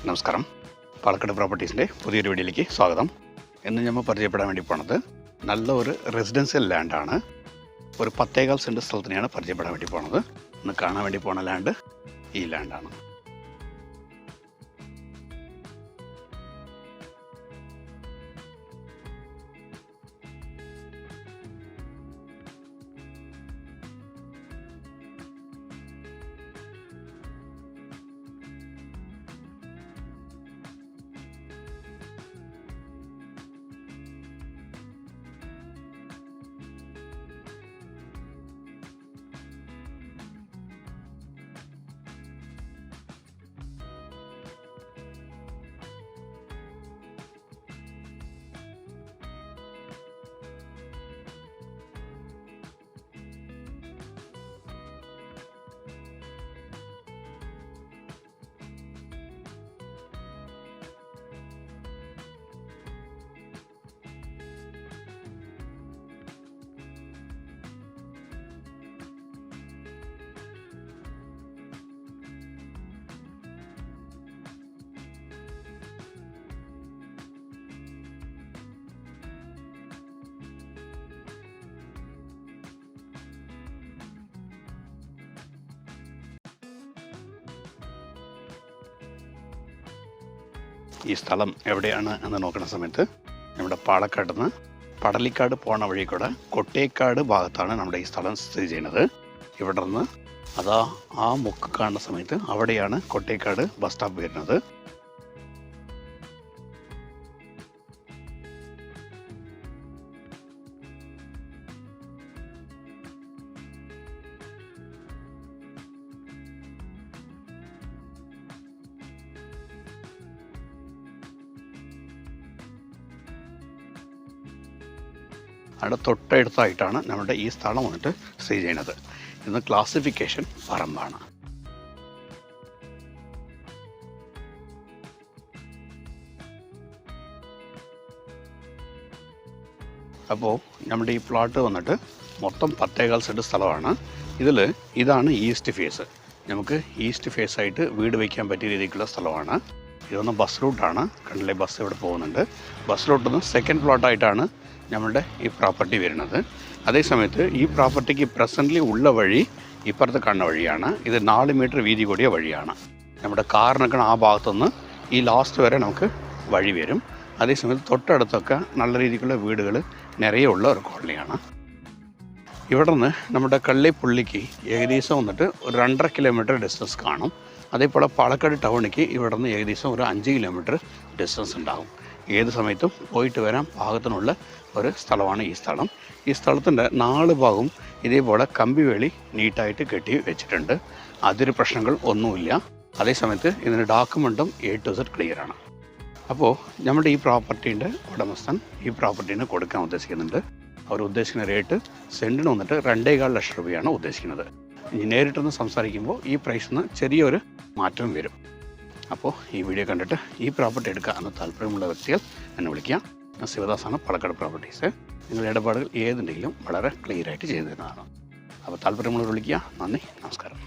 നമസ്കാരം. പാലക്കാട് പ്രോപ്പർട്ടീസിൻ്റെ പുതിയൊരു വീഡിയോയിലേക്ക് സ്വാഗതം. ഇന്ന് നമ്മൾ പരിചയപ്പെടാൻ വേണ്ടി പോണത് നല്ല ഒരു റെസിഡൻഷ്യൽ ലാൻഡാണ്. ഒരു 10.25 സെൻറ്റ് സ്ഥലത്തിനെയാണ് പരിചയപ്പെടാൻ വേണ്ടി പോണത്. ഇന്ന് കാണാൻ വേണ്ടി പോണ ലാൻഡ് ഈ ലാൻഡാണ്. ഈ സ്ഥലം എവിടെയാണ് എന്ന് നോക്കുന്ന സമയത്ത് നമ്മുടെ പാലക്കാട് നിന്ന് പടലിക്കാട് പോണ വഴി കൂടെ കൊട്ടേക്കാട് ഭാഗത്താണ് നമ്മുടെ ഈ സ്ഥലം സ്ഥിതി ചെയ്യുന്നത്. ഇവിടെ നിന്ന് അതാ ആ മുക്ക് കാണുന്ന സമയത്ത് അവിടെയാണ് കൊട്ടേക്കാട് ബസ് സ്റ്റോപ്പ് വരുന്നത്. അവിടെ തൊട്ടടുത്തായിട്ടാണ് നമ്മുടെ ഈ സ്ഥലം വന്നിട്ട് സ്ഥിതി ചെയ്യുന്നത്. ഇന്ന് ക്ലാസിഫിക്കേഷൻ പറമ്പാണ്. അപ്പോൾ നമ്മുടെ ഈ പ്ലോട്ട് വന്നിട്ട് മൊത്തം 10.25 സെൻറ്റ് സ്ഥലമാണ്. ഇതാണ് ഈസ്റ്റ് ഫേസ്. നമുക്ക് ഈസ്റ്റ് ഫേസ് ആയിട്ട് വീട് വയ്ക്കാൻ പറ്റിയ രീതിക്കുള്ള സ്ഥലമാണ്. ഇതൊന്ന് ബസ് റൂട്ടാണ്. കണ്ടില്ലേ, ബസ് ഇവിടെ പോകുന്നുണ്ട്. ബസ് റൂട്ടിൽ നിന്ന് സെക്കൻഡ് പ്ലോട്ടായിട്ടാണ് നമ്മളുടെ ഈ പ്രോപ്പർട്ടി വരുന്നത്. അതേസമയത്ത് ഈ പ്രോപ്പർട്ടിക്ക് പ്രസൻ്റ്ലി ഉള്ള വഴി ഇപ്പുറത്ത് കാണുന്ന വഴിയാണ്. ഇത് 4 മീറ്റർ വീതി കൂടിയ വഴിയാണ്. നമ്മുടെ കാർ നിൽക്കുന്ന ആ ഭാഗത്തുനിന്ന് ഈ ലാസ്റ്റ് വരെ നമുക്ക് വഴി വരും. അതേസമയത്ത് തൊട്ടടുത്തൊക്കെ നല്ല രീതിക്കുള്ള വീടുകൾ നിറയെ ഉള്ള ഒരു കോളനിയാണ്. ഇവിടെ നിന്ന് നമ്മുടെ കള്ളിപ്പുള്ളിക്ക് ഏകദേശം വന്നിട്ട് ഒരു 2.5 കിലോമീറ്റർ ഡിസ്റ്റൻസ് കാണും. അതേപോലെ പാലക്കാട് ടൗണിലേക്ക് ഇവിടെ നിന്ന് ഏകദേശം ഒരു 5 കിലോമീറ്റർ ഡിസ്റ്റൻസ് ഉണ്ടാകും. ഏത് സമയത്തും പോയിട്ട് വരാൻ പാകത്തിനുള്ള ഒരു സ്ഥലമാണ് ഈ സ്ഥലം. ഈ സ്ഥലത്തിൻ്റെ 4 ഭാഗവും ഇതേപോലെ കമ്പിവേലി നീറ്റായിട്ട് കെട്ടി വെച്ചിട്ടുണ്ട്. അതിന് പ്രശ്നങ്ങൾ ഒന്നുമില്ല. അതേസമയത്ത് ഇതിൻ്റെ ഡോക്യുമെൻറ്റും A to Z ക്ലിയറാണ്. അപ്പോൾ നമ്മുടെ ഈ പ്രോപ്പർട്ടീൻ്റെ ഉടമസ്ഥൻ ഈ പ്രോപ്പർട്ടീന് കൊടുക്കാൻ ഉദ്ദേശിക്കുന്നുണ്ട്. അവർ ഉദ്ദേശിക്കുന്ന റേറ്റ് സെൻറ്റിന് വന്നിട്ട് 2.25 ലക്ഷം രൂപയാണ് ഉദ്ദേശിക്കുന്നത്. ഇനി നേരിട്ടൊന്ന് സംസാരിക്കുമ്പോൾ ഈ പ്രൈസിന് ചെറിയൊരു മാറ്റം വരും. അപ്പോൾ ഈ വീഡിയോ കണ്ടിട്ട് ഈ പ്രോപ്പർട്ടി എടുക്കുക എന്ന താല്പര്യമുള്ള വ്യക്തികൾ എന്നെ വിളിക്കുക. ഞാൻ ശിവദാസാണ്, പാലക്കാട് പ്രോപ്പർട്ടീസ്. നിങ്ങളുടെ ഇടപാടുകൾ ഏതുണ്ടെങ്കിലും വളരെ ക്ലിയറായിട്ട് ചെയ്തു തരുന്നതാണ്. അപ്പോൾ താല്പര്യമുള്ളവർ വിളിക്കുക. നന്ദി, നമസ്കാരം.